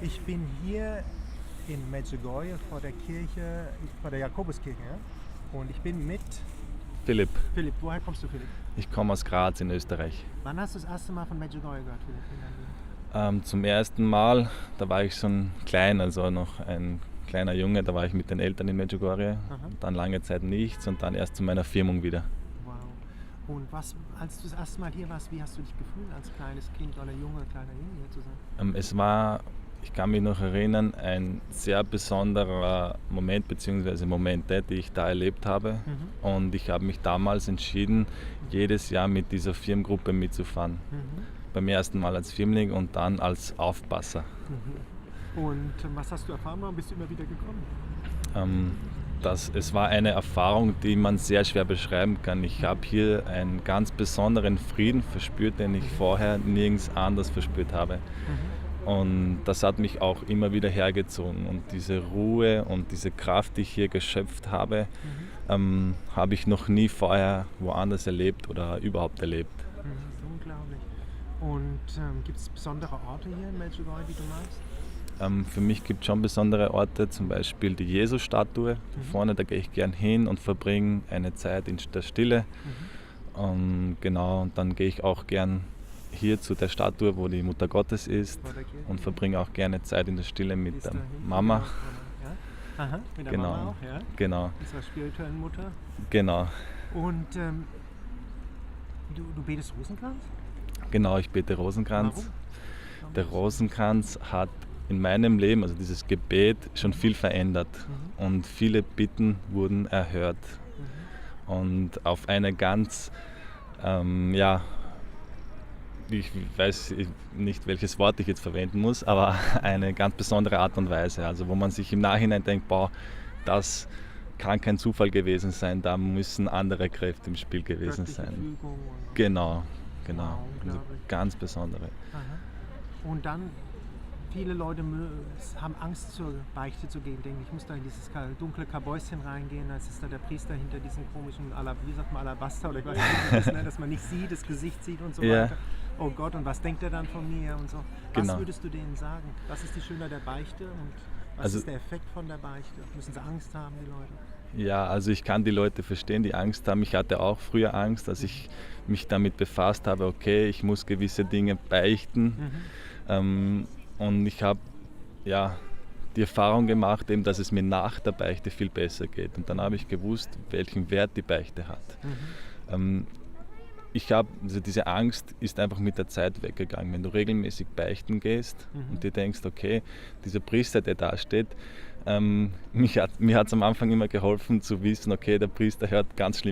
Ich bin hier in Medjugorje vor der Kirche, vor der Jakobuskirche. Ja? Und ich bin mit Philipp, Philipp. Woher kommst du, Philipp? ich komme aus Graz in Österreich. Wann hast du das erste Mal von Medjugorje gehört, Philipp? In deinem Leben? Zum ersten Mal, da war ich schon klein, also noch ein kleiner Junge, da war ich mit den Eltern in Medjugorje, Aha. dann lange Zeit nichts und dann erst zu meiner Firmung wieder. Wow. Und als du das erste Mal hier warst, wie hast du dich gefühlt als kleines Kind oder kleiner Junge hier zu sein? Es war, ich kann mich noch erinnern, ein sehr besonderer Moment bzw. Momente, die ich da erlebt habe. Und ich habe mich damals entschieden, jedes Jahr mit dieser Firmengruppe mitzufahren. Beim ersten Mal als Firmling und dann als Aufpasser. Und was hast du erfahren? Warum bist du immer wieder gekommen? Es war eine Erfahrung, die man sehr schwer beschreiben kann. Ich habe hier einen ganz besonderen Frieden verspürt, den ich vorher nirgends anders verspürt habe. Und das hat mich auch immer wieder hergezogen. Und diese Ruhe und diese Kraft, die ich hier geschöpft habe, habe ich noch nie vorher woanders erlebt oder überhaupt erlebt. Unglaublich. Und gibt es besondere Orte hier in Medjugorje, die du magst? Für mich gibt es schon besondere Orte, zum Beispiel die Jesus-Statue. Vorne, da gehe ich gern hin und verbringe eine Zeit in der Stille. Und dann gehe ich auch gern hier zu der Statue, wo die Mutter Gottes ist, und verbringe auch gerne Zeit in der Stille mit der Mama. Ja? Aha, mit der Genau. Mama auch, ja? Genau, Unserer spirituellen Mutter. genau, Und du betest Rosenkranz? genau, ich bete Rosenkranz. Warum? Der Rosenkranz hat in meinem Leben, also dieses Gebet, schon viel verändert und viele Bitten wurden erhört. Und auf eine ganz, ich weiß nicht, welches Wort ich jetzt verwenden muss, aber eine ganz besondere Art und Weise. Also wo man sich im Nachhinein denkt, boah, das kann kein Zufall gewesen sein, da müssen andere Kräfte im Spiel gewesen Göttliche sein. Fügung und Genau. Wow, Also unglaublich. ganz besondere. Aha. Und dann, viele Leute haben Angst, zur Beichte zu gehen, denken, ich muss da in dieses dunkle Kabäuschen reingehen, als ist da der Priester hinter diesem komischen, wie sagt man, Alabaster oder ich weiß nicht, wie das nennt, dass man nicht sieht, das Gesicht sieht und so Ja. weiter. Oh Gott, und was denkt er dann von mir und so. Was Genau. würdest du denen sagen? Was ist die Schönheit der Beichte und was Also- ist der Effekt von der Beichte? Müssen sie Angst haben, die Leute? Ja, also ich kann die Leute verstehen, die Angst haben. Ich hatte auch früher Angst, dass ich mich damit befasst habe, okay, ich muss gewisse Dinge beichten. Und ich habe die Erfahrung gemacht, eben, dass es mir nach der Beichte viel besser geht. Und dann habe ich gewusst, welchen Wert die Beichte hat. Also diese Angst ist einfach mit der Zeit weggegangen. Wenn du regelmäßig beichten gehst und dir denkst, okay, dieser Priester, der da steht, mir hat es am Anfang immer geholfen zu wissen, okay, der Priester hört ganz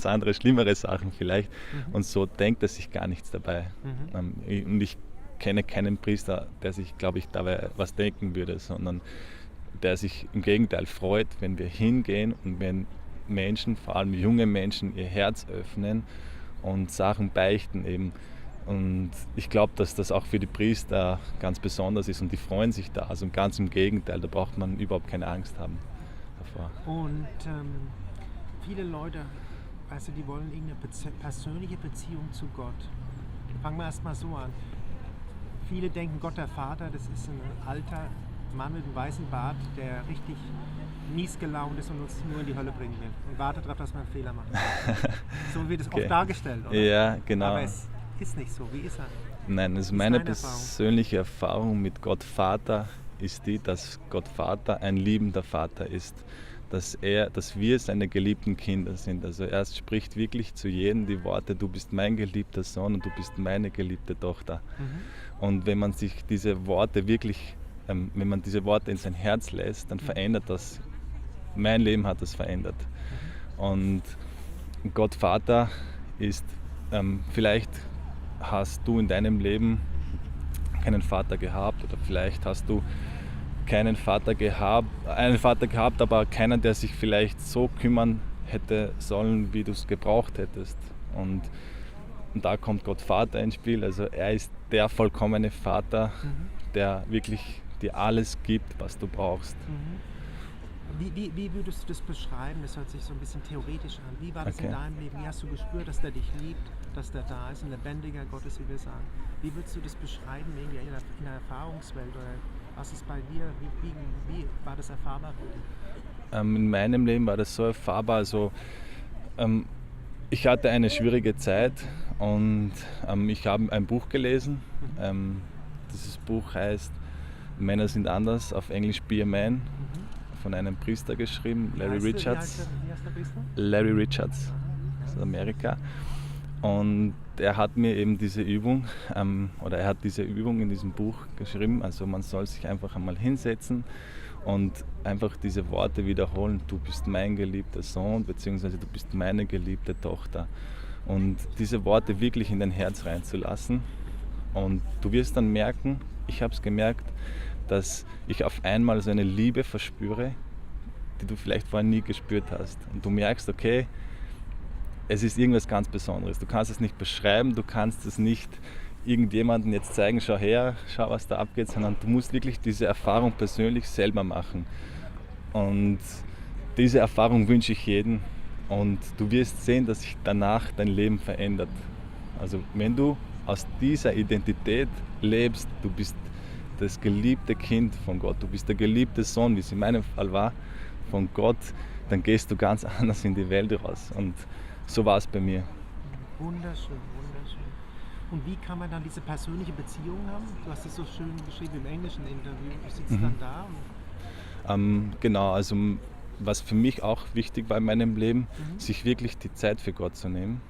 andere, schlimmere Sachen vielleicht, und so denkt er sich gar nichts dabei. Und ich kenne keinen Priester, der sich, glaube ich, dabei was denken würde, sondern der sich im Gegenteil freut, wenn wir hingehen und wenn Menschen, vor allem junge Menschen, ihr Herz öffnen und Sachen beichten eben. Und ich glaube, dass das auch für die Priester ganz besonders ist und die freuen sich da. Also ganz im Gegenteil, da braucht man überhaupt keine Angst haben davor. Und viele Leute, also die wollen irgendeine persönliche Beziehung zu Gott. Fangen wir erstmal so an. Viele denken, Gott der Vater, das ist ein alter Mann mit einem weißen Bart, der richtig mies gelaunt ist und uns nur in die Hölle bringen will und wartet darauf, dass wir einen Fehler machen. So wird es Okay. oft dargestellt, oder? Ja, genau. Aber es ist nicht so. Wie ist er? Nein, also ist meine deine Erfahrung? persönliche Erfahrung mit Gott Vater ist die, dass Gott Vater ein liebender Vater ist. Dass wir seine geliebten Kinder sind. Also er spricht wirklich zu jedem die Worte, du bist mein geliebter Sohn und du bist meine geliebte Tochter. Und wenn man sich diese Worte wirklich, wenn man diese Worte in sein Herz lässt, dann verändert das. Mein Leben hat das verändert. Und Gott Vater ist, vielleicht hast du in deinem Leben keinen Vater gehabt oder vielleicht hast du einen Vater gehabt, aber keiner, der sich vielleicht so kümmern hätte sollen, wie du es gebraucht hättest. Und da kommt Gott Vater ins Spiel. Also er ist der vollkommene Vater, der wirklich dir alles gibt, was du brauchst. Wie würdest du das beschreiben? Das hört sich so ein bisschen theoretisch an. Wie war das in deinem Leben? Wie hast du gespürt, dass der dich liebt, dass der da ist, ein lebendiger Gott ist, wie wir sagen? Wie würdest du das beschreiben, irgendwie in der Erfahrungswelt? Oder Was ist bei dir? Wie war das erfahrbar für dich? In meinem Leben war das so erfahrbar. Also, ich hatte eine schwierige Zeit und ich habe ein Buch gelesen. Dieses Buch heißt Männer sind anders, auf Englisch Be a Man, von einem Priester geschrieben, Larry Richards. Wie heißt der Priester? Larry Richards aus Amerika. Und er hat mir eben diese Übung, er hat diese Übung in diesem Buch geschrieben. Also man soll sich einfach einmal hinsetzen und einfach diese Worte wiederholen. Du bist mein geliebter Sohn, beziehungsweise du bist meine geliebte Tochter. Und diese Worte wirklich in dein Herz reinzulassen. Und du wirst dann merken, ich habe es gemerkt, dass ich auf einmal so eine Liebe verspüre, die du vielleicht vorher nie gespürt hast. Und du merkst, okay, es ist irgendwas ganz Besonderes. Du kannst es nicht beschreiben, du kannst es nicht irgendjemandem jetzt zeigen, schau her, schau, was da abgeht, sondern du musst wirklich diese Erfahrung persönlich selber machen. Und diese Erfahrung wünsche ich jedem. Und du wirst sehen, dass sich danach dein Leben verändert. Also wenn du aus dieser Identität lebst, du bist das geliebte Kind von Gott, du bist der geliebte Sohn, wie es in meinem Fall war, von Gott, dann gehst du ganz anders in die Welt raus. Und so war es bei mir. Wunderschön, wunderschön. Und wie kann man dann diese persönliche Beziehung haben? Du hast es so schön geschrieben im englischen Interview. Du sitzt dann da. Genau, also was für mich auch wichtig war in meinem Leben, sich wirklich die Zeit für Gott zu nehmen.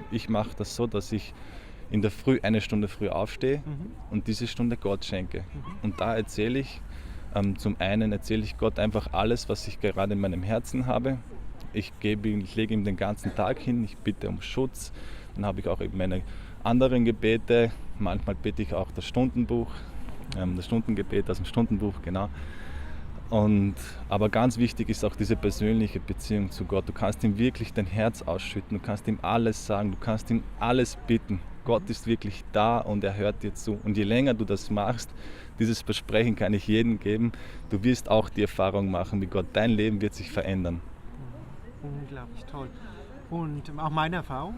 Ich mache das so, dass ich in der Früh 1 Stunde früh aufstehe und diese Stunde Gott schenke. Und da erzähle ich, zum einen erzähle ich Gott einfach alles, was ich gerade in meinem Herzen habe. Ich lege ihm den ganzen Tag hin, ich bitte um Schutz. Dann habe ich auch eben meine anderen Gebete. Manchmal bete ich auch das Stundenbuch, das Stundengebet aus dem Stundenbuch, genau. Aber ganz wichtig ist auch diese persönliche Beziehung zu Gott. Du kannst ihm wirklich dein Herz ausschütten, du kannst ihm alles sagen, du kannst ihm alles bitten. Gott ist wirklich da und er hört dir zu. Und je länger du das machst, dieses Versprechen kann ich jedem geben, du wirst auch die Erfahrung machen, wie Gott, dein Leben wird sich verändern. Unglaublich toll. Und auch meine Erfahrung.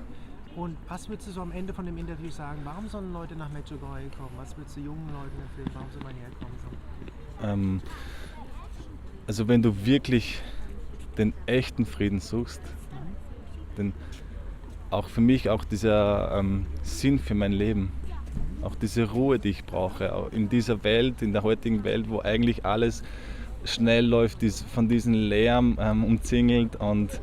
Und was würdest du so am Ende von dem Interview sagen? Warum sollen Leute nach Medjugorje kommen? Was würdest du jungen Leuten empfehlen? Warum soll man hierher kommen? Also wenn du wirklich den echten Frieden suchst, auch für mich auch dieser Sinn für mein Leben, auch diese Ruhe, die ich brauche, auch in dieser Welt, in der heutigen Welt, wo eigentlich alles schnell läuft, von diesem Lärm umzingelt und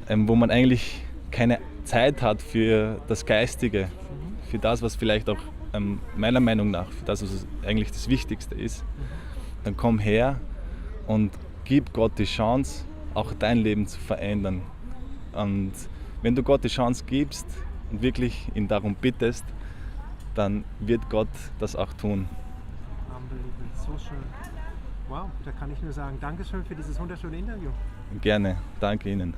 wo man eigentlich keine Zeit hat für das Geistige, für das, was vielleicht auch meiner Meinung nach, für das, was eigentlich das Wichtigste ist, dann komm her und gib Gott die Chance, auch dein Leben zu verändern. Und wenn du Gott die Chance gibst und wirklich ihn darum bittest, dann wird Gott das auch tun. Unbelievable, so schön. Wow, da kann ich nur sagen, Dankeschön für dieses wunderschöne Interview. Gerne, danke Ihnen.